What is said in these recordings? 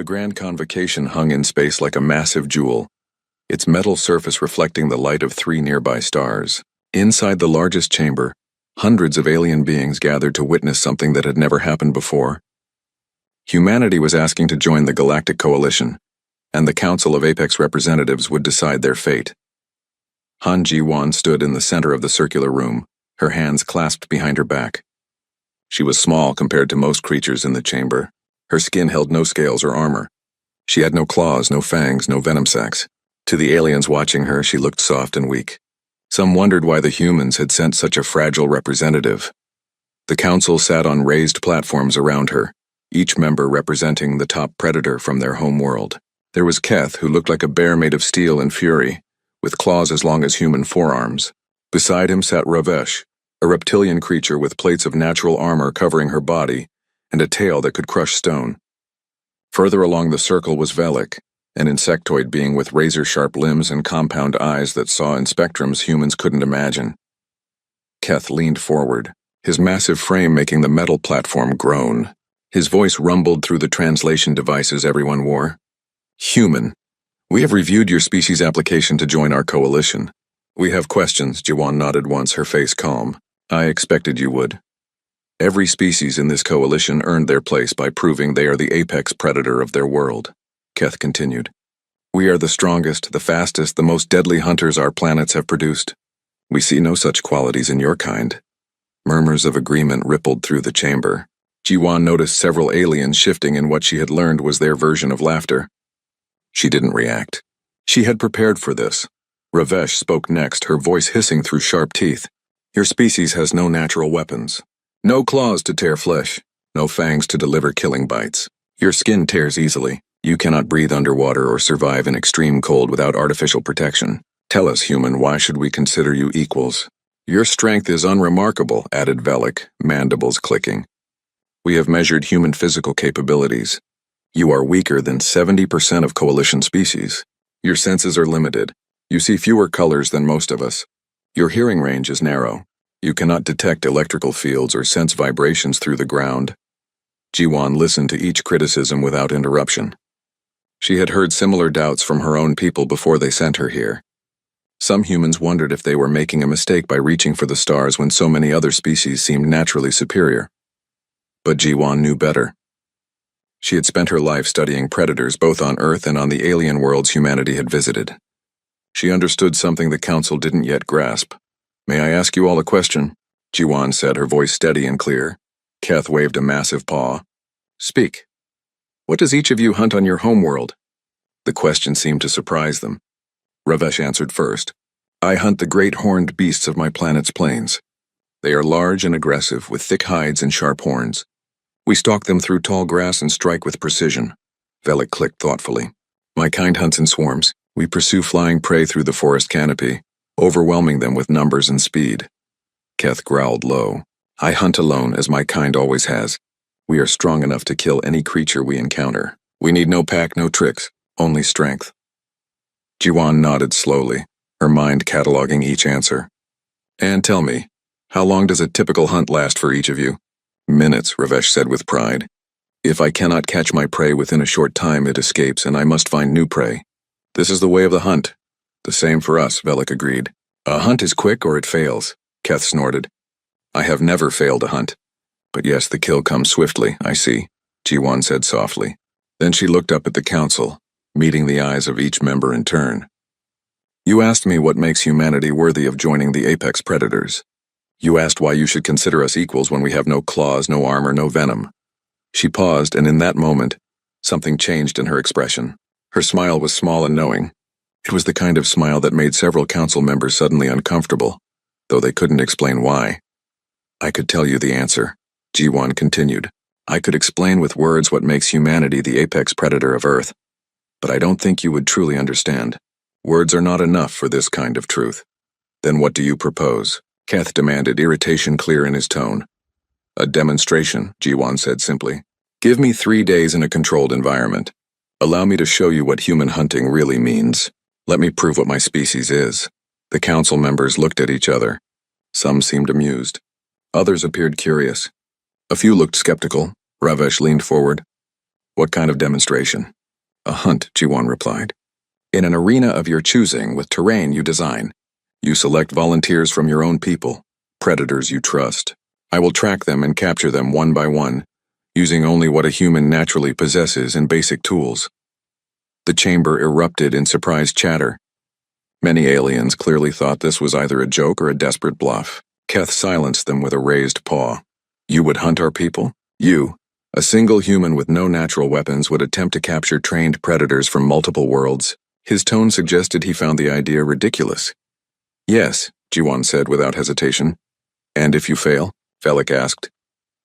The Grand Convocation hung in space like a massive jewel, its metal surface reflecting the light of 3 nearby stars. Inside the largest chamber, hundreds of alien beings gathered to witness something that had never happened before. Humanity was asking to join the Galactic Coalition, and the Council of Apex Representatives would decide their fate. Han Ji-won stood in the center of the circular room, her hands clasped behind her back. She was small compared to most creatures in the chamber. Her skin held no scales or armor. She had no claws, no fangs, no venom sacs. To the aliens watching her, she looked soft and weak. Some wondered why the humans had sent such a fragile representative. The council sat on raised platforms around her, each member representing the top predator from their home world. There was Keth, who looked like a bear made of steel and fury, with claws as long as human forearms. Beside him sat Ravesh, a reptilian creature with plates of natural armor covering her body and a tail that could crush stone. Further along the circle was Velik, an insectoid being with razor-sharp limbs and compound eyes that saw in spectrums humans couldn't imagine. Keth leaned forward, his massive frame making the metal platform groan. His voice rumbled through the translation devices everyone wore. "Human, we have reviewed your species application to join our coalition. We have questions," Ji-won nodded once, her face calm. "I expected you would. Every species in this coalition earned their place by proving they are the apex predator of their world," Keth continued. "We are the strongest, the fastest, the most deadly hunters our planets have produced. We see no such qualities in your kind." Murmurs of agreement rippled through the chamber. Ji-won noticed several aliens shifting in what she had learned was their version of laughter. She didn't react. She had prepared for this. Ravesh spoke next, her voice hissing through sharp teeth. "Your species has no natural weapons. No claws to tear flesh, no fangs to deliver killing bites. Your skin tears easily. You cannot breathe underwater or survive in extreme cold without artificial protection. Tell us, human, why should we consider you equals?" "Your strength is unremarkable," added Velik, mandibles clicking. "We have measured human physical capabilities. You are weaker than 70% of coalition species. Your senses are limited. You see fewer colors than most of us. Your hearing range is narrow. You cannot detect electrical fields or sense vibrations through the ground." Ji-won listened to each criticism without interruption. She had heard similar doubts from her own people before they sent her here. Some humans wondered if they were making a mistake by reaching for the stars when so many other species seemed naturally superior. But Ji-won knew better. She had spent her life studying predators both on Earth and on the alien worlds humanity had visited. She understood something the Council didn't yet grasp. "May I ask you all a question?" Ji-won said, her voice steady and clear. Keth waved a massive paw. "Speak. What does each of you hunt on your homeworld?" The question seemed to surprise them. Ravesh answered first. "I hunt the great horned beasts of my planet's plains. They are large and aggressive, with thick hides and sharp horns. We stalk them through tall grass and strike with precision." Velik clicked thoughtfully. "My kind hunts in swarms. We pursue flying prey through the forest canopy, overwhelming them with numbers and speed." Keth growled low. "I hunt alone, as my kind always has. We are strong enough to kill any creature we encounter. We need no pack, no tricks, only strength." Ji-won nodded slowly, her mind cataloging each answer. "And tell me, how long does a typical hunt last for each of you?" "Minutes," Ravesh said with pride. "If I cannot catch my prey within a short time, it escapes, and I must find new prey. This is the way of the hunt." "The same for us," Velik agreed. "A hunt is quick or it fails," Keth snorted. "I have never failed a hunt. But yes, the kill comes swiftly, I see," Ji-won said softly. Then she looked up at the council, meeting the eyes of each member in turn. "You asked me what makes humanity worthy of joining the apex predators. You asked why you should consider us equals when we have no claws, no armor, no venom." She paused, and in that moment, something changed in her expression. Her smile was small and knowing. It was the kind of smile that made several council members suddenly uncomfortable, though they couldn't explain why. "I could tell you the answer," Ji-won continued. "I could explain with words what makes humanity the apex predator of Earth. But I don't think you would truly understand. Words are not enough for this kind of truth." "Then what do you propose?" Keth demanded, irritation clear in his tone. "A demonstration," Ji-won said simply. "Give me 3 days in a controlled environment. Allow me to show you what human hunting really means. Let me prove what my species is." The council members looked at each other. Some seemed amused. Others appeared curious. A few looked skeptical. Ravesh leaned forward. What kind of demonstration? A hunt, Jiwon replied. In an arena of your choosing with terrain you design. You select volunteers from your own people, predators you trust. I will track them and capture them one by one, using only what a human naturally possesses in basic tools. The chamber erupted in surprised chatter. Many aliens clearly thought this was either a joke or a desperate bluff. Keth silenced them with a raised paw. You would hunt our people? You, a single human with no natural weapons, would attempt to capture trained predators from multiple worlds. His tone suggested he found the idea ridiculous. Yes, Jiwon said without hesitation. And if you fail? Velik asked.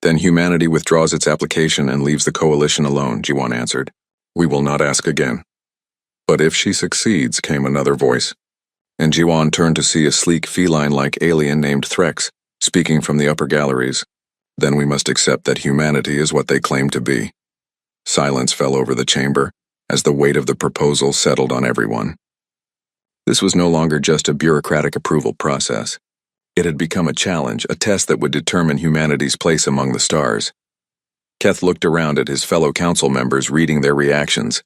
Then humanity withdraws its application and leaves the coalition alone, Jiwon answered. We will not ask again. But if she succeeds, came another voice. And Jiwon turned to see a sleek feline-like alien named Threx, speaking from the upper galleries. Then we must accept that humanity is what they claim to be. Silence fell over the chamber, as the weight of the proposal settled on everyone. This was no longer just a bureaucratic approval process. It had become a challenge, a test that would determine humanity's place among the stars. Keth looked around at his fellow council members, reading their reactions.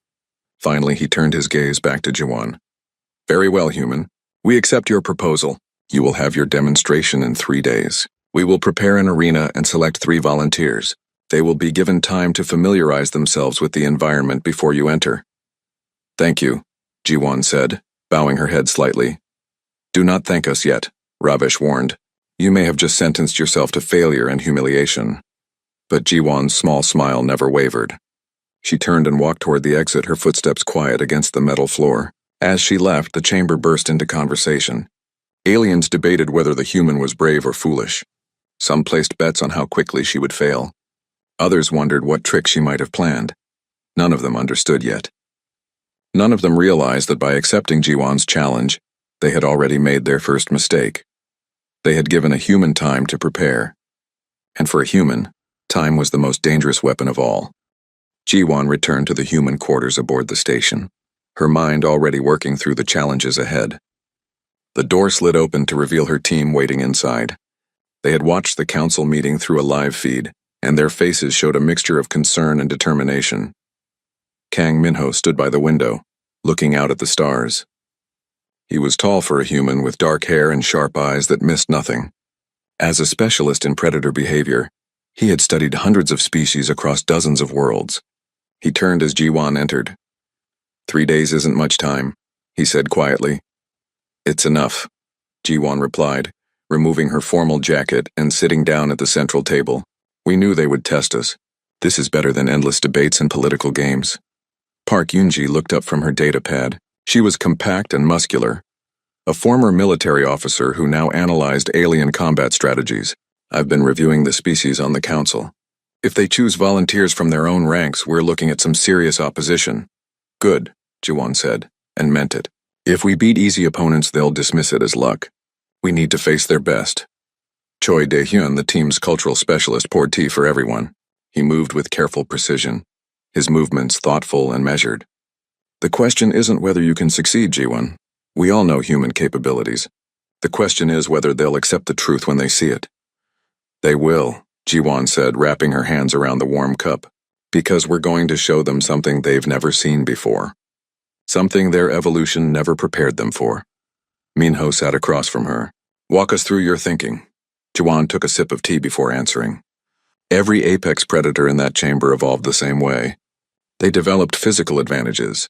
Finally, he turned his gaze back to Jiwon. Very well, human. We accept your proposal. You will have your demonstration in 3 days. We will prepare an arena and select 3 volunteers. They will be given time to familiarize themselves with the environment before you enter. Thank you, Jiwon said, bowing her head slightly. Do not thank us yet, Ravish warned. You may have just sentenced yourself to failure and humiliation. But Jiwon's small smile never wavered. She turned and walked toward the exit, her footsteps quiet against the metal floor. As she left, the chamber burst into conversation. Aliens debated whether the human was brave or foolish. Some placed bets on how quickly she would fail. Others wondered what trick she might have planned. None of them understood yet. None of them realized that by accepting Jiwon's challenge, they had already made their first mistake. They had given a human time to prepare. And for a human, time was the most dangerous weapon of all. Jiwon returned to the human quarters aboard the station, her mind already working through the challenges ahead. The door slid open to reveal her team waiting inside. They had watched the council meeting through a live feed, and their faces showed a mixture of concern and determination. Kang Minho stood by the window, looking out at the stars. He was tall for a human, with dark hair and sharp eyes that missed nothing. As a specialist in predator behavior, he had studied hundreds of species across dozens of worlds. He turned as Jiwon entered. 3 days isn't much time, he said quietly. It's enough, Jiwon replied, removing her formal jacket and sitting down at the central table. We knew they would test us. This is better than endless debates and political games. Park Yoonji looked up from her data pad. She was compact and muscular, a former military officer who now analyzed alien combat strategies. I've been reviewing the species on the council. If they choose volunteers from their own ranks, we're looking at some serious opposition. Good, Jiwon said, and meant it. If we beat easy opponents, they'll dismiss it as luck. We need to face their best. Choi Dae-hyun, the team's cultural specialist, poured tea for everyone. He moved with careful precision, his movements thoughtful and measured. The question isn't whether you can succeed, Jiwon. We all know human capabilities. The question is whether they'll accept the truth when they see it. They will, Jiwon said, wrapping her hands around the warm cup, because we're going to show them something they've never seen before. Something their evolution never prepared them for. Minho sat across from her. Walk us through your thinking. Jiwon took a sip of tea before answering. Every apex predator in that chamber evolved the same way. They developed physical advantages.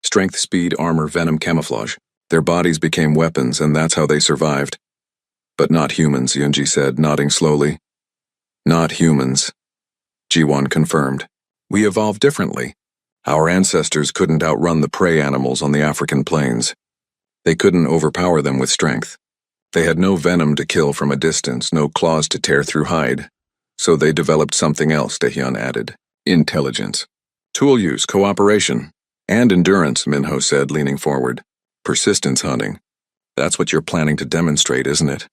Strength, speed, armor, venom, camouflage. Their bodies became weapons, and that's how they survived. But not humans, Yoonji said, nodding slowly. Not humans. Jiwon confirmed. We evolved differently. Our ancestors couldn't outrun the prey animals on the African plains. They couldn't overpower them with strength. They had no venom to kill from a distance, no claws to tear through hide. So they developed something else, Dae-hyun added. Intelligence. Tool use, cooperation. And endurance, Minho said, leaning forward. Persistence hunting. That's what you're planning to demonstrate, isn't it?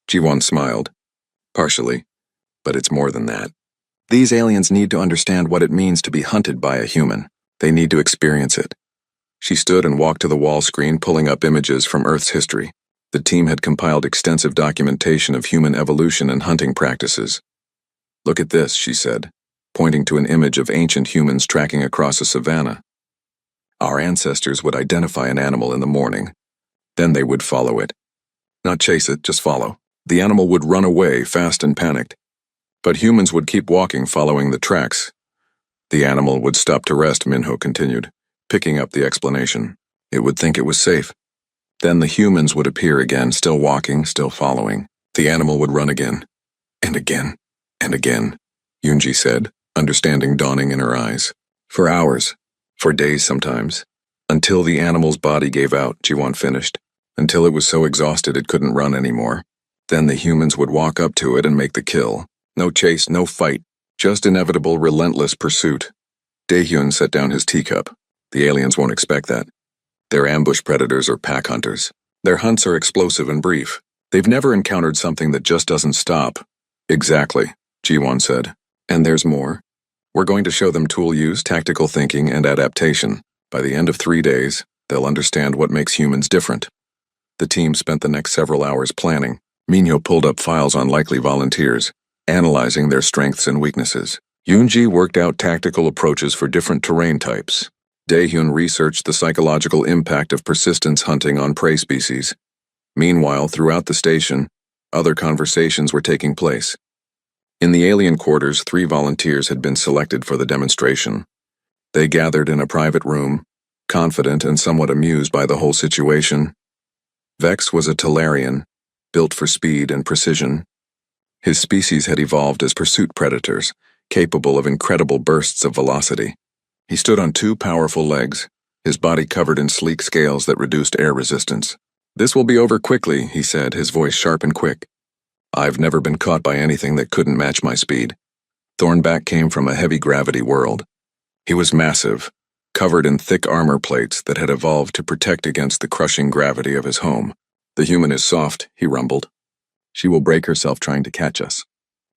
Jiwon smiled. Partially. But it's more than that. These aliens need to understand what it means to be hunted by a human. They need to experience it. She stood and walked to the wall screen, pulling up images from Earth's history. The team had compiled extensive documentation of human evolution and hunting practices. Look at this, she said, pointing to an image of ancient humans tracking across a savanna. Our ancestors would identify an animal in the morning. Then they would follow it. Not chase it, just follow. The animal would run away, fast and panicked. But humans would keep walking, following the tracks. The animal would stop to rest, Minho continued, picking up the explanation. It would think it was safe. Then the humans would appear again, still walking, still following. The animal would run again. And again. And again, Yunji said, understanding dawning in her eyes. For hours. For days sometimes. Until the animal's body gave out, Jiwon finished. Until it was so exhausted it couldn't run anymore. Then the humans would walk up to it and make the kill. No chase, no fight. Just inevitable, relentless pursuit. Daehyun set down his teacup. The aliens won't expect that. They're ambush predators or pack hunters. Their hunts are explosive and brief. They've never encountered something that just doesn't stop. Exactly, Jiwon said. And there's more. We're going to show them tool use, tactical thinking, and adaptation. By the end of 3 days, they'll understand what makes humans different. The team spent the next several hours planning. Minho pulled up files on likely volunteers, analyzing their strengths and weaknesses. Yoonji worked out tactical approaches for different terrain types. Daehyun researched the psychological impact of persistence hunting on prey species. Meanwhile, throughout the station, other conversations were taking place. In the alien quarters, 3 volunteers had been selected for the demonstration. They gathered in a private room, confident and somewhat amused by the whole situation. Vex was a Talarian, built for speed and precision. His species had evolved as pursuit predators, capable of incredible bursts of velocity. He stood on 2 powerful legs, his body covered in sleek scales that reduced air resistance. "This will be over quickly," he said, his voice sharp and quick. "I've never been caught by anything that couldn't match my speed." Thornback came from a heavy gravity world. He was massive, covered in thick armor plates that had evolved to protect against the crushing gravity of his home. "The human is soft," he rumbled. "She will break herself trying to catch us.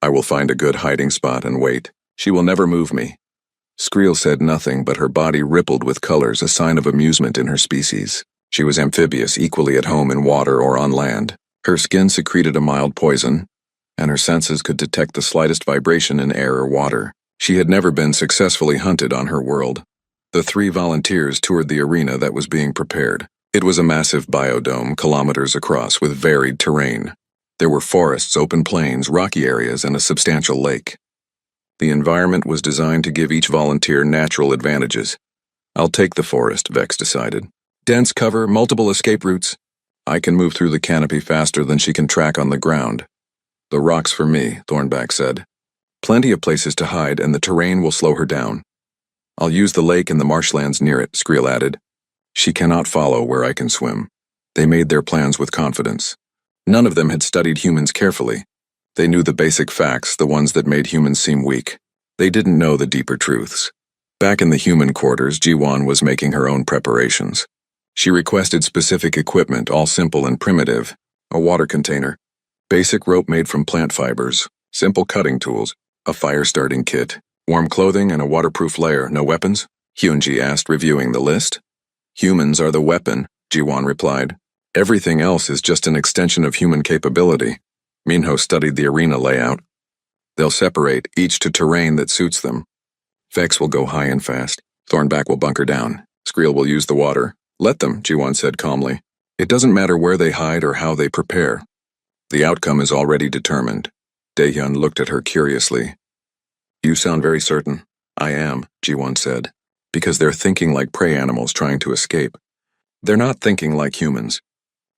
I will find a good hiding spot and wait. She will never move me." Skriel said nothing, but her body rippled with colors, a sign of amusement in her species. She was amphibious, equally at home in water or on land. Her skin secreted a mild poison, and her senses could detect the slightest vibration in air or water. She had never been successfully hunted on her world. The 3 volunteers toured the arena that was being prepared. It was a massive biodome, kilometers across, with varied terrain. There were forests, open plains, rocky areas, and a substantial lake. The environment was designed to give each volunteer natural advantages. "I'll take the forest," Vex decided. "Dense cover, multiple escape routes. I can move through the canopy faster than she can track on the ground." "The rocks for me," Thornback said. "Plenty of places to hide, and the terrain will slow her down." "I'll use the lake and the marshlands near it," Skriel added. "She cannot follow where I can swim." They made their plans with confidence. None of them had studied humans carefully. They knew the basic facts, the ones that made humans seem weak. They didn't know the deeper truths. Back in the human quarters, Jiwon was making her own preparations. She requested specific equipment, all simple and primitive. A water container, basic rope made from plant fibers, simple cutting tools, a fire-starting kit, warm clothing, and a waterproof layer. "No weapons?" Hyunji asked, reviewing the list. "Humans are the weapon," Jiwon replied. "Everything else is just an extension of human capability." Minho studied the arena layout. "They'll separate, each to terrain that suits them. Vex will go high and fast. Thornback will bunker down. Skriel will use the water." "Let them," Jiwon said calmly. "It doesn't matter where they hide or how they prepare. The outcome is already determined." Daehyun looked at her curiously. "You sound very certain." "I am," Jiwon said. "Because they're thinking like prey animals trying to escape. They're not thinking like humans.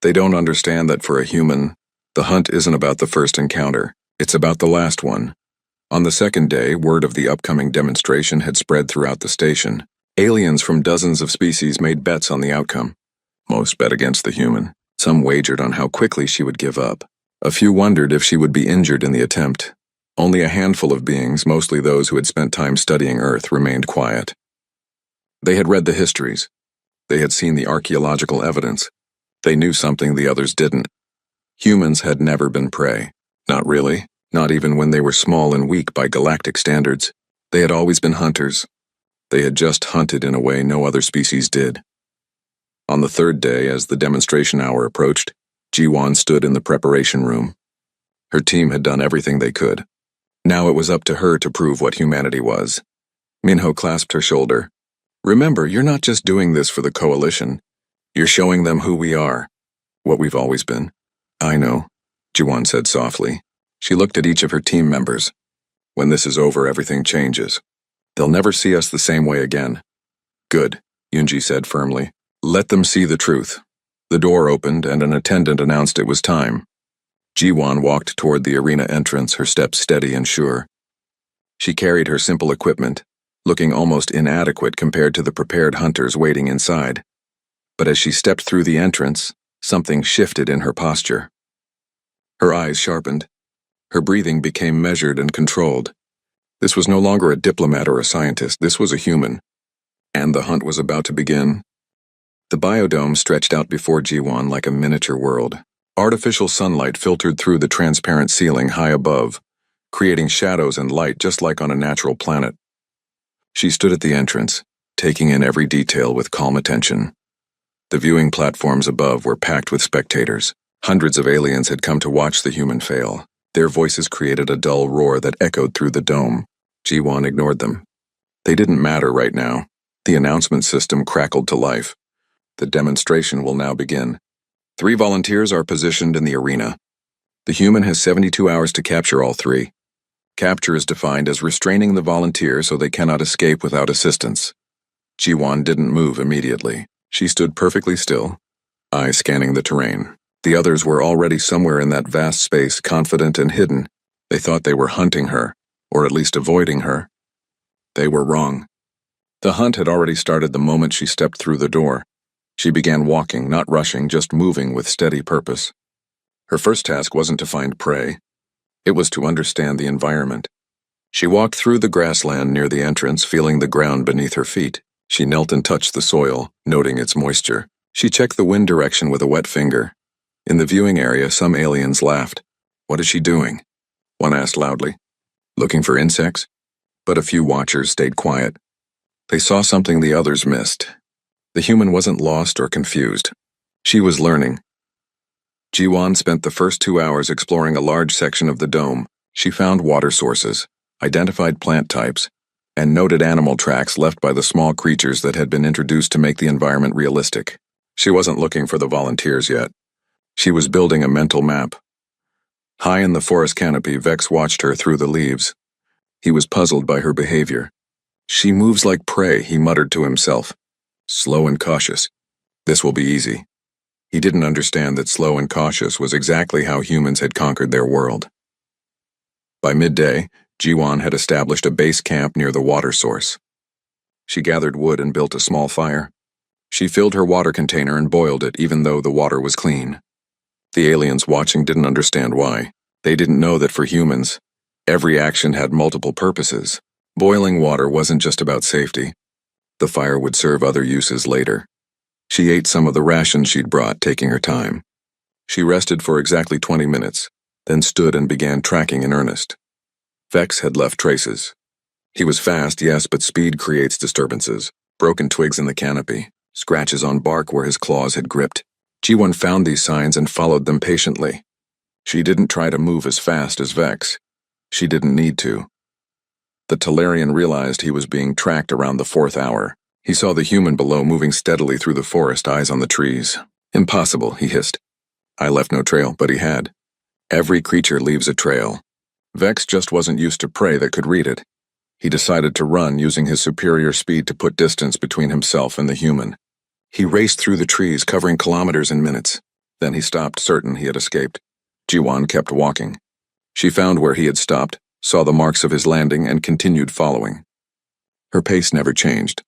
They don't understand that for a human, the hunt isn't about the first encounter. It's about the last one." On the second day, word of the upcoming demonstration had spread throughout the station. Aliens from dozens of species made bets on the outcome. Most bet against the human. Some wagered on how quickly she would give up. A few wondered if she would be injured in the attempt. Only a handful of beings, mostly those who had spent time studying Earth, remained quiet. They had read the histories. They had seen the archaeological evidence. They knew something the others didn't. Humans had never been prey. Not really. Not even when they were small and weak by galactic standards. They had always been hunters. They had just hunted in a way no other species did. On the third day, as the demonstration hour approached, Jiwon stood in the preparation room. Her team had done everything they could. Now it was up to her to prove what humanity was. Minho clasped her shoulder. Remember, you're not just doing this for the coalition. You're showing them who we are. What we've always been. I know, Jiwan said softly. She looked at each of her team members. When this is over, everything changes. They'll never see us the same way again. Good, Yunji said firmly. Let them see the truth. The door opened and an attendant announced it was time. Jiwan walked toward the arena entrance, her steps steady and sure. She carried her simple equipment, looking almost inadequate compared to the prepared hunters waiting inside. But as she stepped through the entrance, something shifted in her posture. Her eyes sharpened. Her breathing became measured and controlled. This was no longer a diplomat or a scientist, this was a human. And the hunt was about to begin. The biodome stretched out before Jiwan like a miniature world. Artificial sunlight filtered through the transparent ceiling high above, creating shadows and light just like on a natural planet. She stood at the entrance, taking in every detail with calm attention. The viewing platforms above were packed with spectators. Hundreds of aliens had come to watch the human fail. Their voices created a dull roar that echoed through the dome. Jiwan ignored them. They didn't matter right now. The announcement system crackled to life. The demonstration will now begin. 3 volunteers are positioned in the arena. The human has 72 hours to capture all 3. Capture is defined as restraining the volunteer so they cannot escape without assistance. Jiwan didn't move immediately. She stood perfectly still, eyes scanning the terrain. The others were already somewhere in that vast space, confident and hidden. They thought they were hunting her, or at least avoiding her. They were wrong. The hunt had already started the moment she stepped through the door. She began walking, not rushing, just moving with steady purpose. Her first task wasn't to find prey. It was to understand the environment. She walked through the grassland near the entrance, feeling the ground beneath her feet. She knelt and touched the soil, noting its moisture. She checked the wind direction with a wet finger. In the viewing area, some aliens laughed. What is she doing? One asked loudly. Looking for insects? But a few watchers stayed quiet. They saw something the others missed. The human wasn't lost or confused. She was learning. Jiwan spent the first 2 hours exploring a large section of the dome. She found water sources, identified plant types, and noted animal tracks left by the small creatures that had been introduced to make the environment realistic. She wasn't looking for the volunteers yet. She was building a mental map. High in the forest canopy, Vex watched her through the leaves. He was puzzled by her behavior. She moves like prey, he muttered to himself. Slow and cautious. This will be easy. He didn't understand that slow and cautious was exactly how humans had conquered their world. By midday, Jiwan had established a base camp near the water source. She gathered wood and built a small fire. She filled her water container and boiled it even though the water was clean. The aliens watching didn't understand why. They didn't know that for humans, every action had multiple purposes. Boiling water wasn't just about safety. The fire would serve other uses later. She ate some of the rations she'd brought, taking her time. She rested for exactly 20 minutes, then stood and began tracking in earnest. Vex had left traces. He was fast, yes, but speed creates disturbances. Broken twigs in the canopy, scratches on bark where his claws had gripped. Jiwan found these signs and followed them patiently. She didn't try to move as fast as Vex. She didn't need to. The Talarian realized he was being tracked around the 4th hour. He saw the human below moving steadily through the forest, eyes on the trees. Impossible, he hissed. I left no trail, but he had. Every creature leaves a trail. Vex just wasn't used to prey that could read it. He decided to run, using his superior speed to put distance between himself and the human. He raced through the trees, covering kilometers in minutes. Then he stopped, certain he had escaped. Jiwan kept walking. She found where he had stopped, saw the marks of his landing, and continued following. Her pace never changed.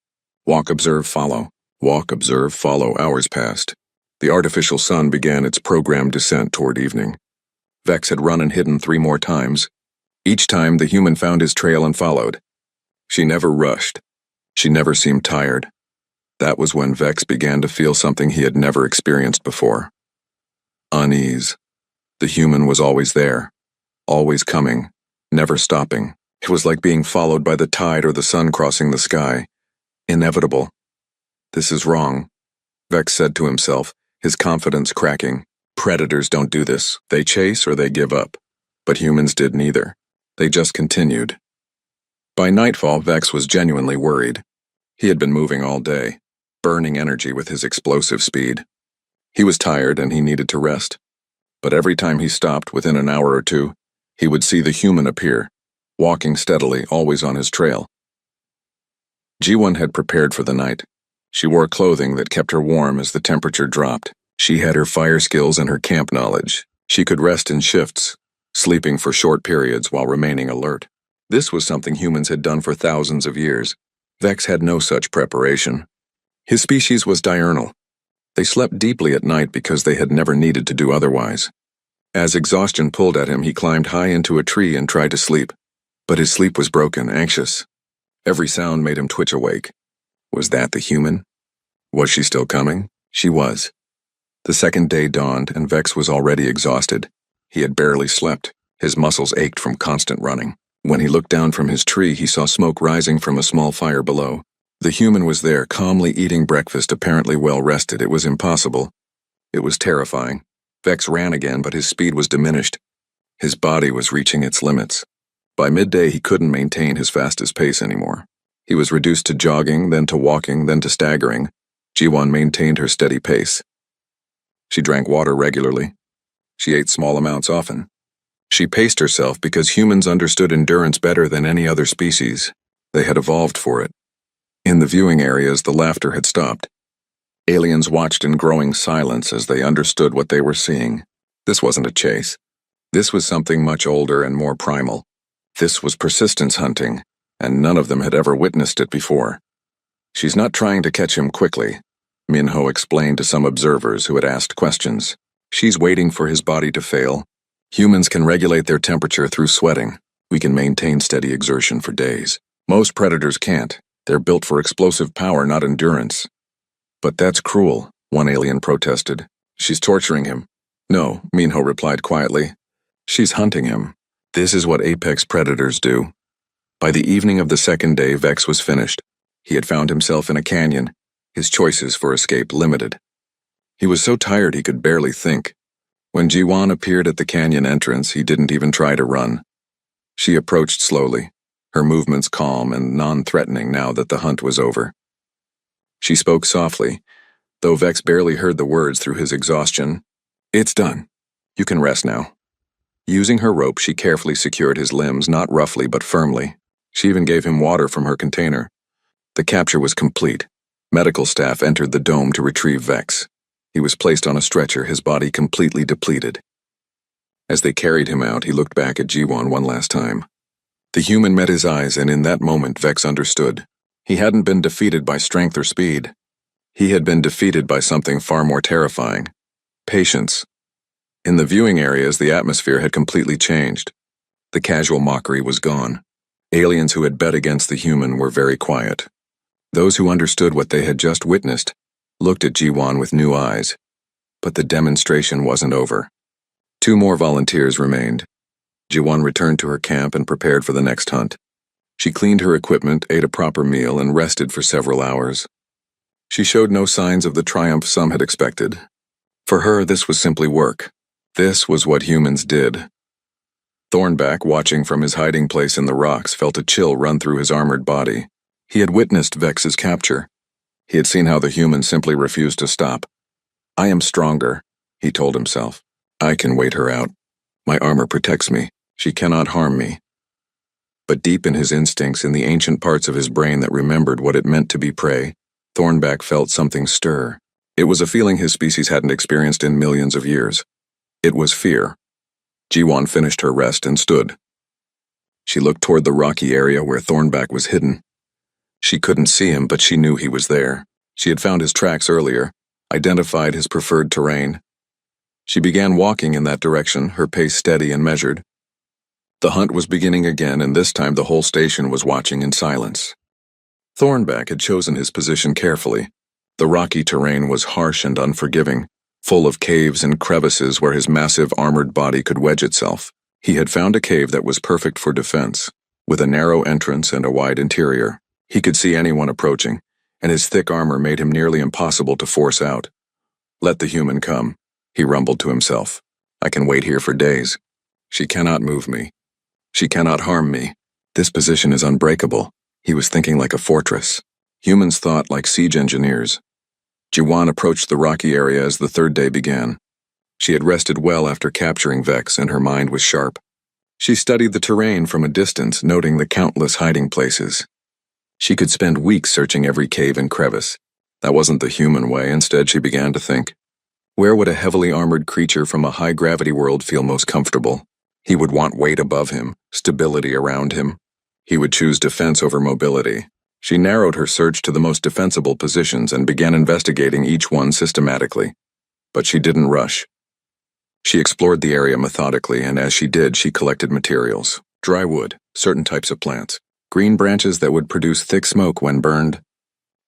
Walk, observe, follow. Walk, observe, follow. Hours passed. The artificial sun began its programmed descent toward evening. Vex had run and hidden 3 more times. Each time, the human found his trail and followed. She never rushed. She never seemed tired. That was when Vex began to feel something he had never experienced before. Unease. The human was always there, always coming, never stopping. It was like being followed by the tide or the sun crossing the sky. Inevitable. This is wrong, Vex said to himself, his confidence cracking. Predators don't do this. They chase or they give up. But humans did neither. They just continued. By nightfall, Vex was genuinely worried. He had been moving all day, burning energy with his explosive speed. He was tired and he needed to rest. But every time he stopped, within an hour or two, he would see the human appear, walking steadily, always on his trail. G1 had prepared for the night. She wore clothing that kept her warm as the temperature dropped. She had her fire skills and her camp knowledge. She could rest in shifts, sleeping for short periods while remaining alert. This was something humans had done for thousands of years. Vex had no such preparation. His species was diurnal. They slept deeply at night because they had never needed to do otherwise. As exhaustion pulled at him, he climbed high into a tree and tried to sleep. But his sleep was broken, anxious. Every sound made him twitch awake. Was that the human? Was she still coming? She was. The second day dawned, and Vex was already exhausted. He had barely slept. His muscles ached from constant running. When he looked down from his tree, he saw smoke rising from a small fire below. The human was there, calmly eating breakfast, apparently well rested. It was impossible. It was terrifying. Vex ran again, but his speed was diminished. His body was reaching its limits. By midday, he couldn't maintain his fastest pace anymore. He was reduced to jogging, then to walking, then to staggering. G1 maintained her steady pace. She drank water regularly. She ate small amounts often. She paced herself because humans understood endurance better than any other species. They had evolved for it. In the viewing areas, the laughter had stopped. Aliens watched in growing silence as they understood what they were seeing. This wasn't a chase. This was something much older and more primal. This was persistence hunting, and none of them had ever witnessed it before. She's not trying to catch him quickly, Minho explained to some observers who had asked questions. She's waiting for his body to fail. Humans can regulate their temperature through sweating. We can maintain steady exertion for days. Most predators can't. They're built for explosive power, not endurance. But that's cruel, one alien protested. She's torturing him. No, Minho replied quietly. She's hunting him. This is what apex predators do. By the evening of the second day, Vex was finished. He had found himself in a canyon, his choices for escape limited. He was so tired he could barely think. When G1 appeared at the canyon entrance, he didn't even try to run. She approached slowly, her movements calm and non-threatening now that the hunt was over. She spoke softly, though Vex barely heard the words through his exhaustion. It's done. You can rest now. Using her rope, she carefully secured his limbs, not roughly but firmly. She even gave him water from her container. The capture was complete. Medical staff entered the dome to retrieve Vex. He was placed on a stretcher, his body completely depleted. As they carried him out, he looked back at G1 one last time. The human met his eyes, and in that moment Vex understood. He hadn't been defeated by strength or speed. He had been defeated by something far more terrifying. Patience. In the viewing areas, the atmosphere had completely changed. The casual mockery was gone. Aliens who had bet against the human were very quiet. Those who understood what they had just witnessed looked at G1 with new eyes. But the demonstration wasn't over. 2 more volunteers remained. G1 returned to her camp and prepared for the next hunt. She cleaned her equipment, ate a proper meal, and rested for several hours. She showed no signs of the triumph some had expected. For her, this was simply work. This was what humans did. Thornback, watching from his hiding place in the rocks, felt a chill run through his armored body. He had witnessed Vex's capture. He had seen how the human simply refused to stop. I am stronger, he told himself. I can wait her out. My armor protects me. She cannot harm me. But deep in his instincts, in the ancient parts of his brain that remembered what it meant to be prey, Thornback felt something stir. It was a feeling his species hadn't experienced in millions of years. It was fear. G1 finished her rest and stood. She looked toward the rocky area where Thornback was hidden. She couldn't see him, but she knew he was there. She had found his tracks earlier, identified his preferred terrain. She began walking in that direction, her pace steady and measured. The hunt was beginning again, and this time the whole station was watching in silence. Thornback had chosen his position carefully. The rocky terrain was harsh and unforgiving, full of caves and crevices where his massive armored body could wedge itself. He had found a cave that was perfect for defense, with a narrow entrance and a wide interior. He could see anyone approaching, and his thick armor made him nearly impossible to force out. Let the human come, he rumbled to himself. I can wait here for days. She cannot move me. She cannot harm me. This position is unbreakable. He was thinking like a fortress. Humans thought like siege engineers. Jiwan approached the rocky area as the third day began. She had rested well after capturing Vex, and her mind was sharp. She studied the terrain from a distance, noting the countless hiding places. She could spend weeks searching every cave and crevice. That wasn't the human way. Instead, she began to think, where would a heavily armored creature from a high-gravity world feel most comfortable? He would want weight above him, stability around him. He would choose defense over mobility. She narrowed her search to the most defensible positions and began investigating each one systematically. But she didn't rush. She explored the area methodically, and as she did, she collected materials: dry wood, certain types of plants, green branches that would produce thick smoke when burned.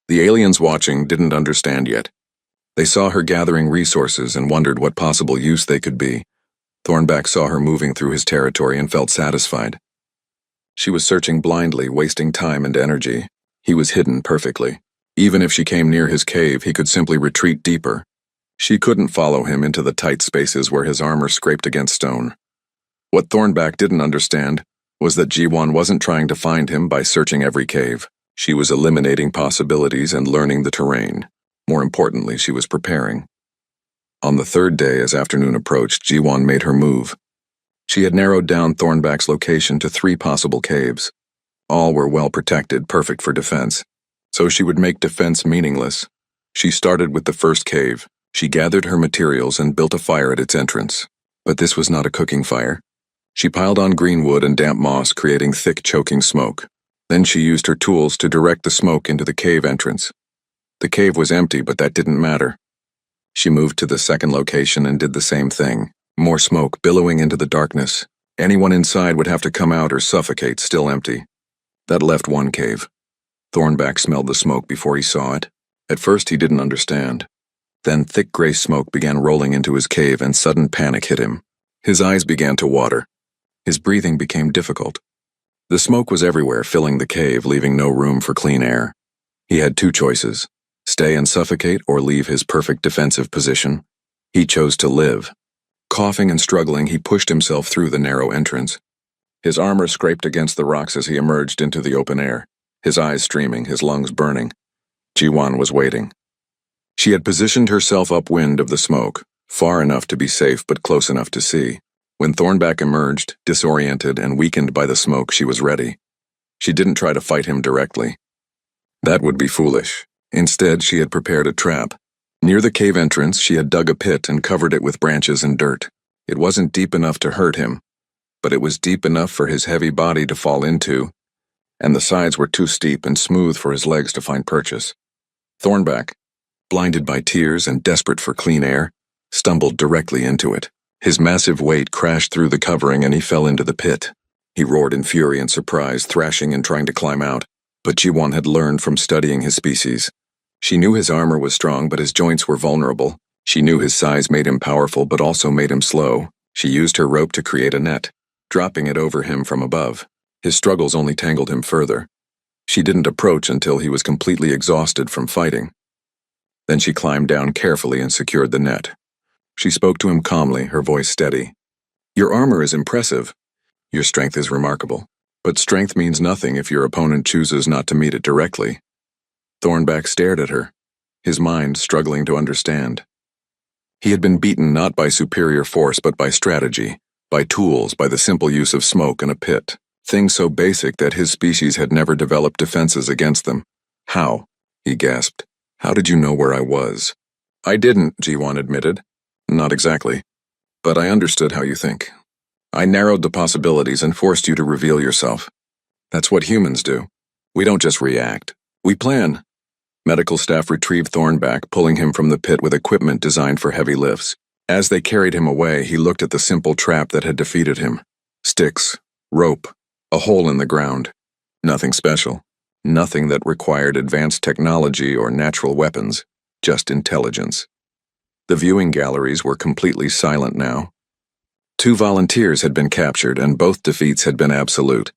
The aliens watching didn't understand yet. They saw her gathering resources and wondered what possible use they could be. Thornback saw her moving through his territory and felt satisfied. She was searching blindly, wasting time and energy. He was hidden perfectly. Even if she came near his cave, he could simply retreat deeper. She couldn't follow him into the tight spaces where his armor scraped against stone. What Thornback didn't understand was that Jiwan wasn't trying to find him by searching every cave. She was eliminating possibilities and learning the terrain. More importantly, she was preparing. On the third day, as afternoon approached, Jiwan made her move. She had narrowed down Thornback's location to 3 possible caves. All were well protected, perfect for defense. So she would make defense meaningless. She started with the first cave. She gathered her materials and built a fire at its entrance. But this was not a cooking fire. She piled on green wood and damp moss, creating thick, choking smoke. Then she used her tools to direct the smoke into the cave entrance. The cave was empty, but that didn't matter. She moved to the second location and did the same thing. More smoke billowing into the darkness. Anyone inside would have to come out or suffocate, still empty. That left one cave. Thornback smelled the smoke before he saw it. At first, he didn't understand. Then thick gray smoke began rolling into his cave and sudden panic hit him. His eyes began to water. His breathing became difficult. The smoke was everywhere, filling the cave, leaving no room for clean air. He had 2 choices: stay and suffocate or leave his perfect defensive position. He chose to live. Coughing and struggling, he pushed himself through the narrow entrance. His armor scraped against the rocks as he emerged into the open air, his eyes streaming, his lungs burning. Jiwan was waiting. She had positioned herself upwind of the smoke, far enough to be safe but close enough to see. When Thornback emerged, disoriented and weakened by the smoke, she was ready. She didn't try to fight him directly. That would be foolish. Instead, she had prepared a trap. Near the cave entrance, she had dug a pit and covered it with branches and dirt. It wasn't deep enough to hurt him, but it was deep enough for his heavy body to fall into, and the sides were too steep and smooth for his legs to find purchase. Thornback, blinded by tears and desperate for clean air, stumbled directly into it. His massive weight crashed through the covering and he fell into the pit. He roared in fury and surprise, thrashing and trying to climb out. But Jiwan had learned from studying his species. She knew his armor was strong, but his joints were vulnerable. She knew his size made him powerful, but also made him slow. She used her rope to create a net, dropping it over him from above. His struggles only tangled him further. She didn't approach until he was completely exhausted from fighting. Then she climbed down carefully and secured the net. She spoke to him calmly, her voice steady. "Your armor is impressive. Your strength is remarkable. But strength means nothing if your opponent chooses not to meet it directly." Thornback stared at her, his mind struggling to understand. He had been beaten not by superior force but by strategy, by tools, by the simple use of smoke and a pit. Things so basic that his species had never developed defenses against them. "How?" he gasped. "How did you know where I was?" "I didn't," Jiwan admitted. "Not exactly. But I understood how you think. I narrowed the possibilities and forced you to reveal yourself. That's what humans do. We don't just react. We plan." Medical staff retrieved Thornback, pulling him from the pit with equipment designed for heavy lifts. As they carried him away, he looked at the simple trap that had defeated him. Sticks, rope, a hole in the ground. Nothing special. Nothing that required advanced technology or natural weapons. Just intelligence. The viewing galleries were completely silent now. 2 volunteers had been captured, and both defeats had been absolute.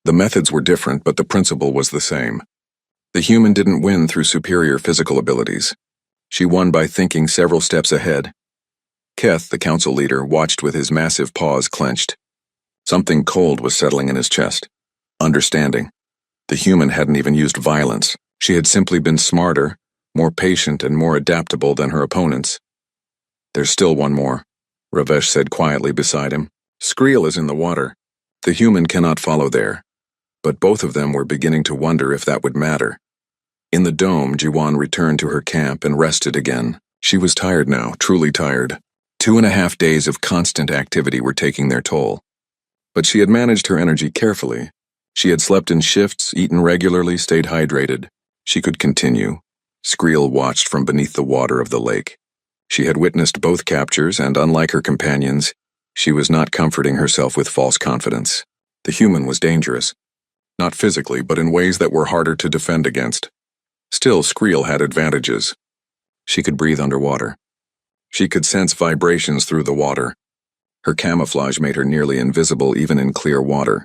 The methods were different, but the principle was the same. The human didn't win through superior physical abilities. She won by thinking several steps ahead. Keth, the council leader, watched with his massive paws clenched. Something cold was settling in his chest. Understanding. The human hadn't even used violence. She had simply been smarter, more patient, and more adaptable than her opponents. "There's still one more," Ravesh said quietly beside him. "Skriel is in the water. The human cannot follow there." But both of them were beginning to wonder if that would matter. In the dome, Jiwan returned to her camp and rested again. She was tired now, truly tired. 2.5 days of constant activity were taking their toll. But she had managed her energy carefully. She had slept in shifts, eaten regularly, stayed hydrated. She could continue. Skriel watched from beneath the water of the lake. She had witnessed both captures, and unlike her companions, she was not comforting herself with false confidence. The human was dangerous. Not physically, but in ways that were harder to defend against. Still, Skriel had advantages. She could breathe underwater. She could sense vibrations through the water. Her camouflage made her nearly invisible even in clear water.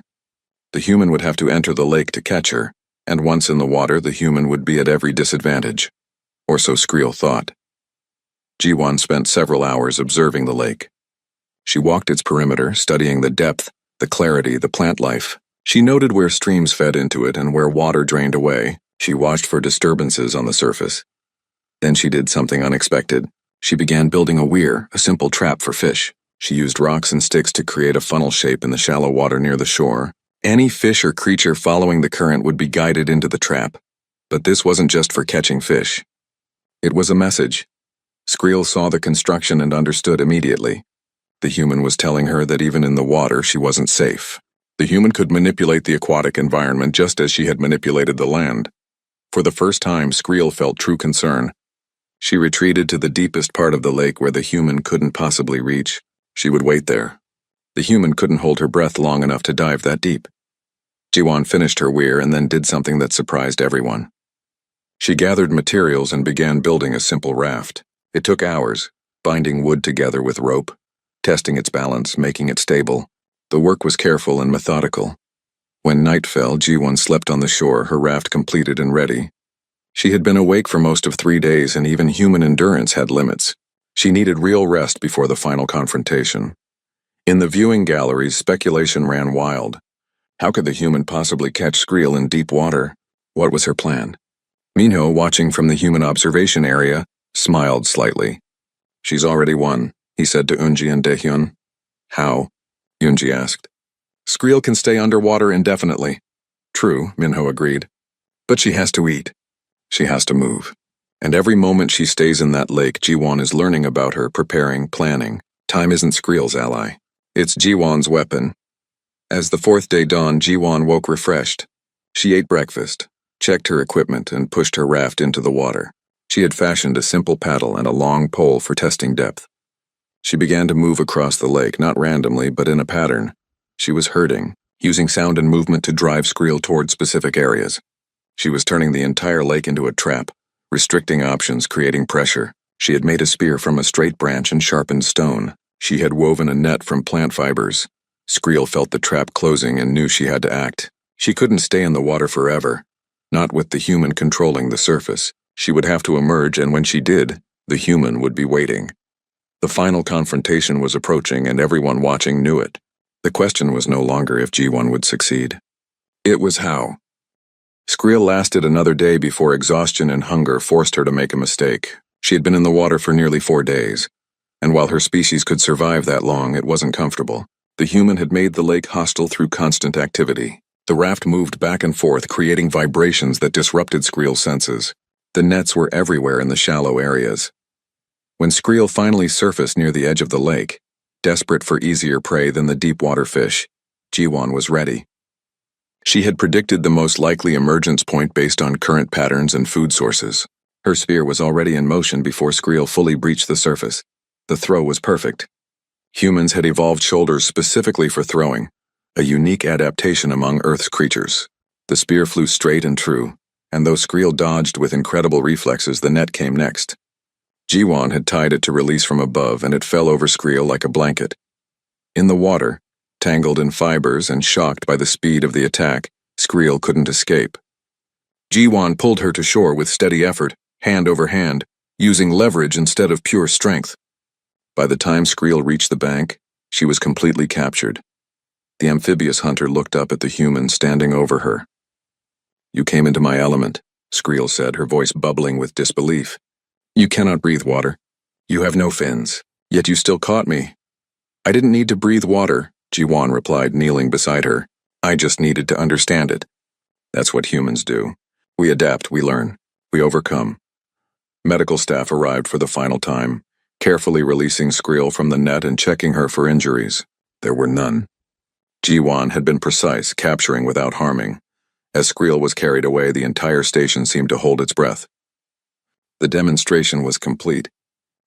The human would have to enter the lake to catch her, and once in the water, the human would be at every disadvantage. Or so Skriel thought. Jiwan spent several hours observing the lake. She walked its perimeter, studying the depth, the clarity, the plant life. She noted where streams fed into it and where water drained away. She watched for disturbances on the surface. Then she did something unexpected. She began building a weir, a simple trap for fish. She used rocks and sticks to create a funnel shape in the shallow water near the shore. Any fish or creature following the current would be guided into the trap. But this wasn't just for catching fish. It was a message. Skriel saw the construction and understood immediately. The human was telling her that even in the water she wasn't safe. The human could manipulate the aquatic environment just as she had manipulated the land. For the first time, Skriel felt true concern. She retreated to the deepest part of the lake where the human couldn't possibly reach. She would wait there. The human couldn't hold her breath long enough to dive that deep. Jiwan finished her weir and then did something that surprised everyone. She gathered materials and began building a simple raft. It took hours, binding wood together with rope, testing its balance, making it stable. The work was careful and methodical. When night fell, Jiwan slept on the shore, her raft completed and ready. She had been awake for most of 3 days, and even human endurance had limits. She needed real rest before the final confrontation. In the viewing galleries, speculation ran wild. How could the human possibly catch Skriel in deep water? What was her plan? Minho, watching from the human observation area, smiled slightly. "She's already won," he said to Unji and Daehyun. "How?" Unji asked. "Skriel can stay underwater indefinitely." "True," Minho agreed. "But she has to eat. She has to move. And every moment she stays in that lake, Jiwan is learning about her, preparing, planning. Time isn't Skriel's ally. It's Jiwan's weapon." As the 4th day dawned, Jiwan woke refreshed. She ate breakfast, checked her equipment, and pushed her raft into the water. She had fashioned a simple paddle and a long pole for testing depth. She began to move across the lake, not randomly, but in a pattern. She was herding, using sound and movement to drive Skriel toward specific areas. She was turning the entire lake into a trap, restricting options, creating pressure. She had made a spear from a straight branch and sharpened stone. She had woven a net from plant fibers. Skriel felt the trap closing and knew she had to act. She couldn't stay in the water forever, not with the human controlling the surface. She would have to emerge, and when she did, the human would be waiting. The final confrontation was approaching, and everyone watching knew it. The question was no longer if Jiwan would succeed. It was how. Skriel lasted another day before exhaustion and hunger forced her to make a mistake. She had been in the water for nearly 4 days, and while her species could survive that long, it wasn't comfortable. The human had made the lake hostile through constant activity. The raft moved back and forth, creating vibrations that disrupted Skriel's senses. The nets were everywhere in the shallow areas. When Skriel finally surfaced near the edge of the lake, desperate for easier prey than the deep-water fish, Jiwan was ready. She had predicted the most likely emergence point based on current patterns and food sources. Her spear was already in motion before Skriel fully breached the surface. The throw was perfect. Humans had evolved shoulders specifically for throwing, a unique adaptation among Earth's creatures. The spear flew straight and true, and though Skriel dodged with incredible reflexes, the net came next. Jiwan had tied it to release from above, and it fell over Skriel like a blanket. In the water, tangled in fibers and shocked by the speed of the attack, Skriel couldn't escape. Jiwan pulled her to shore with steady effort, hand over hand, using leverage instead of pure strength. By the time Skriel reached the bank, she was completely captured. The amphibious hunter looked up at the human standing over her. "You came into my element," Skriel said, her voice bubbling with disbelief. "You cannot breathe water. You have no fins. Yet you still caught me." "I didn't need to breathe water," Jiwan replied, kneeling beside her. "I just needed to understand it. That's what humans do. We adapt, we learn, we overcome." Medical staff arrived for the final time, carefully releasing Skriel from the net and checking her for injuries. There were none. Jiwan had been precise, capturing without harming. As Skriel was carried away, the entire station seemed to hold its breath. The demonstration was complete.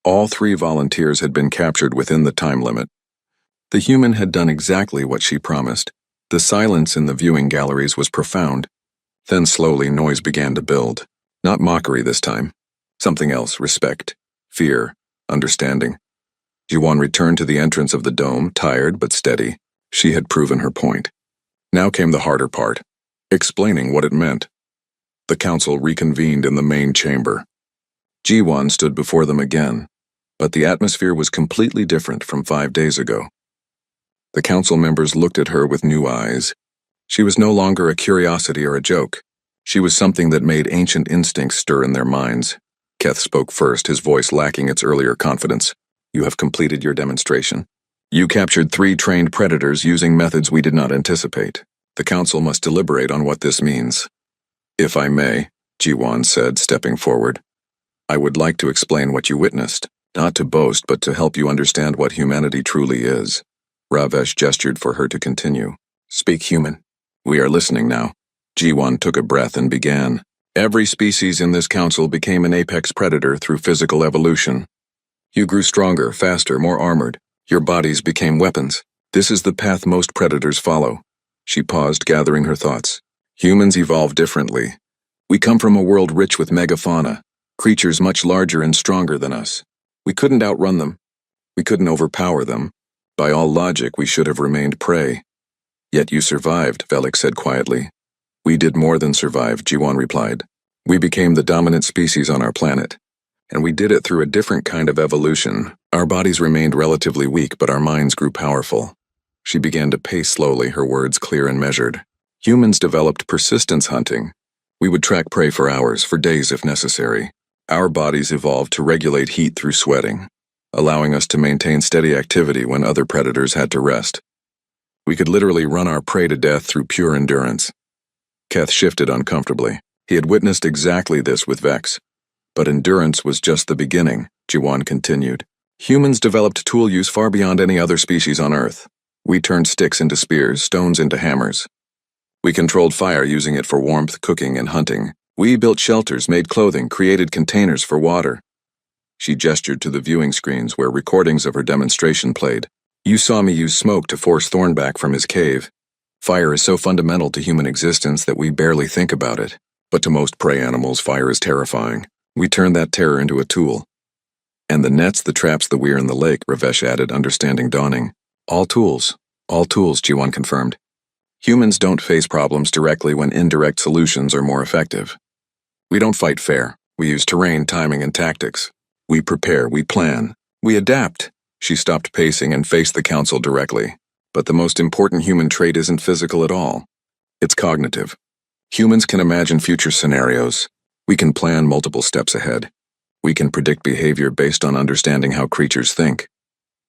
All 3 volunteers had been captured within the time limit. The human had done exactly what she promised. The silence in the viewing galleries was profound. Then slowly noise began to build. Not mockery this time. Something else, respect, fear, understanding. Jiwan returned to the entrance of the dome, tired but steady. She had proven her point. Now came the harder part, explaining what it meant. The council reconvened in the main chamber. Jiwan stood before them again, but the atmosphere was completely different from 5 days ago. The council members looked at her with new eyes. She was no longer a curiosity or a joke. She was something that made ancient instincts stir in their minds. Keth spoke first, his voice lacking its earlier confidence. "You have completed your demonstration. You captured 3 trained predators using methods we did not anticipate. The council must deliberate on what this means." "If I may," Jiwan said, stepping forward, "I would like to explain what you witnessed, not to boast but to help you understand what humanity truly is." Ravesh gestured for her to continue. "Speak, human. We are listening now." Jiwan took a breath and began. "Every species in this council became an apex predator through physical evolution. You grew stronger, faster, more armored. Your bodies became weapons. This is the path most predators follow." She paused, gathering her thoughts. "Humans evolve differently. We come from a world rich with megafauna, creatures much larger and stronger than us. We couldn't outrun them. We couldn't overpower them. By all logic, we should have remained prey. Yet you survived," Velik said quietly. "We did more than survive," Jiwan replied. "We became the dominant species on our planet. And we did it through a different kind of evolution. Our bodies remained relatively weak, but our minds grew powerful." She began to pace slowly, her words clear and measured. "Humans developed persistence hunting. We would track prey for hours, for days if necessary. Our bodies evolved to regulate heat through sweating, allowing us to maintain steady activity when other predators had to rest. We could literally run our prey to death through pure endurance." Keth shifted uncomfortably. He had witnessed exactly this with Vex. "But endurance was just the beginning," Jiwan continued. "Humans developed tool use far beyond any other species on Earth. We turned sticks into spears, stones into hammers. We controlled fire using it for warmth, cooking, and hunting. We built shelters, made clothing, created containers for water." She gestured to the viewing screens where recordings of her demonstration played. "You saw me use smoke to force Thorn back from his cave. Fire is so fundamental to human existence that we barely think about it. But to most prey animals, fire is terrifying. We turned that terror into a tool." "And the nets, the traps, the weir in the lake," Ravesh added, understanding dawning. All tools, Jiwan confirmed. "Humans don't face problems directly when indirect solutions are more effective. We don't fight fair. We use terrain, timing, and tactics. We prepare, we plan, we adapt." She stopped pacing and faced the council directly. "But the most important human trait isn't physical at all. It's cognitive. Humans can imagine future scenarios. We can plan multiple steps ahead. We can predict behavior based on understanding how creatures think."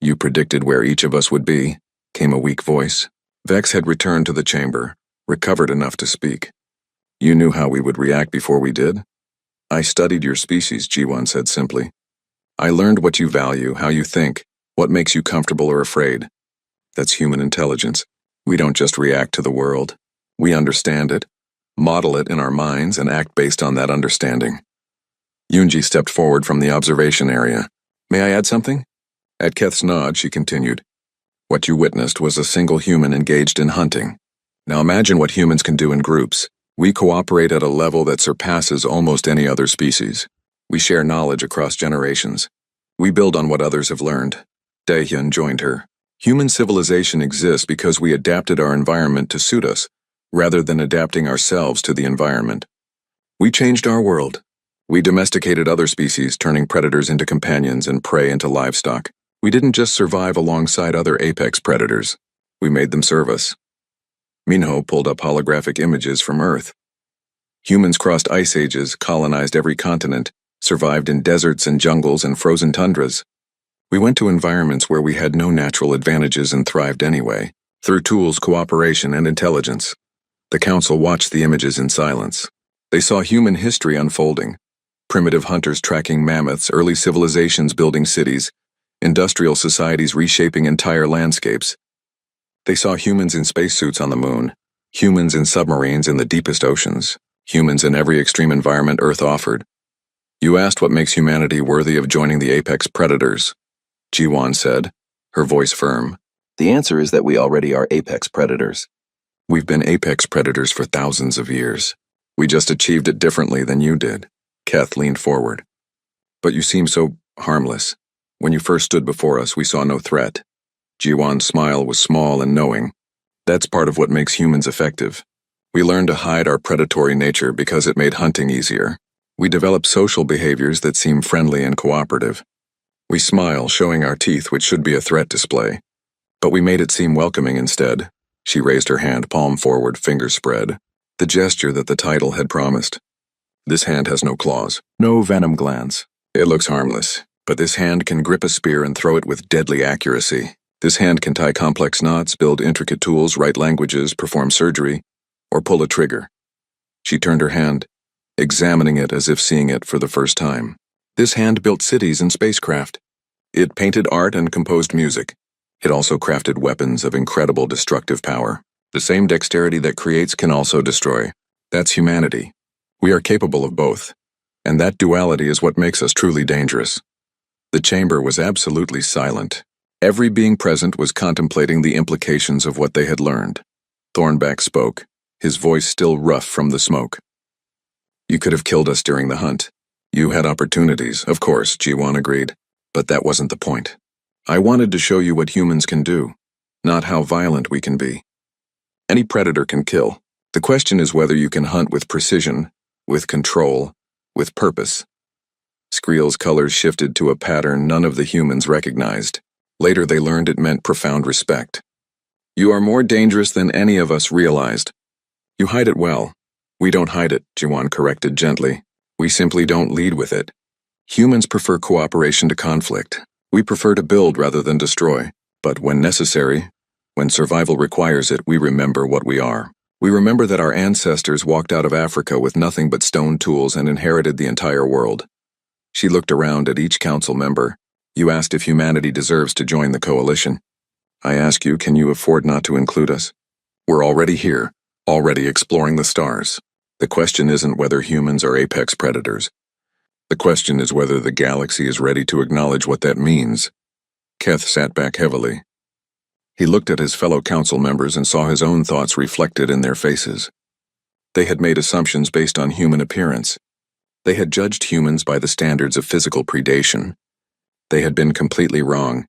"You predicted where each of us would be," came a weak voice. Vex had returned to the chamber, recovered enough to speak. "You knew how we would react before we did?" "I studied your species," Jiwan said simply. "I learned what you value, how you think, what makes you comfortable or afraid. That's human intelligence. We don't just react to the world. We understand it, model it in our minds, and act based on that understanding." Yunji stepped forward from the observation area. "May I add something?" At Keth's nod, she continued. "What you witnessed was a single human engaged in hunting. Now imagine what humans can do in groups. We cooperate at a level that surpasses almost any other species. We share knowledge across generations. We build on what others have learned." Daehyun joined her. "Human civilization exists because we adapted our environment to suit us, rather than adapting ourselves to the environment. We changed our world. We domesticated other species, turning predators into companions and prey into livestock. We didn't just survive alongside other apex predators. We made them serve us. Minho pulled up holographic images from Earth. Humans crossed ice ages, colonized every continent, survived in deserts and jungles and frozen tundras. We went to environments where we had no natural advantages and thrived anyway, through tools, cooperation, and intelligence. The council watched the images in silence. They saw human history unfolding. Primitive hunters tracking mammoths, early civilizations building cities, industrial societies reshaping entire landscapes. They saw humans in spacesuits on the moon, humans in submarines in the deepest oceans, humans in every extreme environment Earth offered. You asked what makes humanity worthy of joining the apex predators, Jiwan said, her voice firm. The answer is that we already are apex predators. We've been apex predators for thousands of years. We just achieved it differently than you did. Keth leaned forward. But you seem so harmless. When you first stood before us, we saw no threat. Jiwan's smile was small and knowing. That's part of what makes humans effective. We learned to hide our predatory nature because it made hunting easier. We developed social behaviors that seem friendly and cooperative. We smile, showing our teeth, which should be a threat display. But we made it seem welcoming instead. She raised her hand, palm forward, fingers spread. The gesture that the title had promised. This hand has no claws, no venom glands. It looks harmless, but this hand can grip a spear and throw it with deadly accuracy. This hand can tie complex knots, build intricate tools, write languages, perform surgery, or pull a trigger. She turned her hand, examining it as if seeing it for the first time. This hand built cities and spacecraft. It painted art and composed music. It also crafted weapons of incredible destructive power. The same dexterity that creates can also destroy. That's humanity. We are capable of both, and that duality is what makes us truly dangerous. The chamber was absolutely silent. Every being present was contemplating the implications of what they had learned. Thornback spoke, his voice still rough from the smoke. You could have killed us during the hunt. You had opportunities, of course, Jiwan agreed, but that wasn't the point. I wanted to show you what humans can do, not how violent we can be. Any predator can kill. The question is whether you can hunt with precision, with control, with purpose. Skriel's colors shifted to a pattern none of the humans recognized. Later they learned it meant profound respect. You are more dangerous than any of us realized. You hide it well. We don't hide it, Jiwan corrected gently. We simply don't lead with it. Humans prefer cooperation to conflict. We prefer to build rather than destroy. But when necessary, when survival requires it, we remember what we are. We remember that our ancestors walked out of Africa with nothing but stone tools and inherited the entire world. She looked around at each council member. You asked if humanity deserves to join the coalition. I ask you, can you afford not to include us? We're already here, already exploring the stars. The question isn't whether humans are apex predators. The question is whether the galaxy is ready to acknowledge what that means. Keth sat back heavily. He looked at his fellow council members and saw his own thoughts reflected in their faces. They had made assumptions based on human appearance. They had judged humans by the standards of physical predation. They had been completely wrong.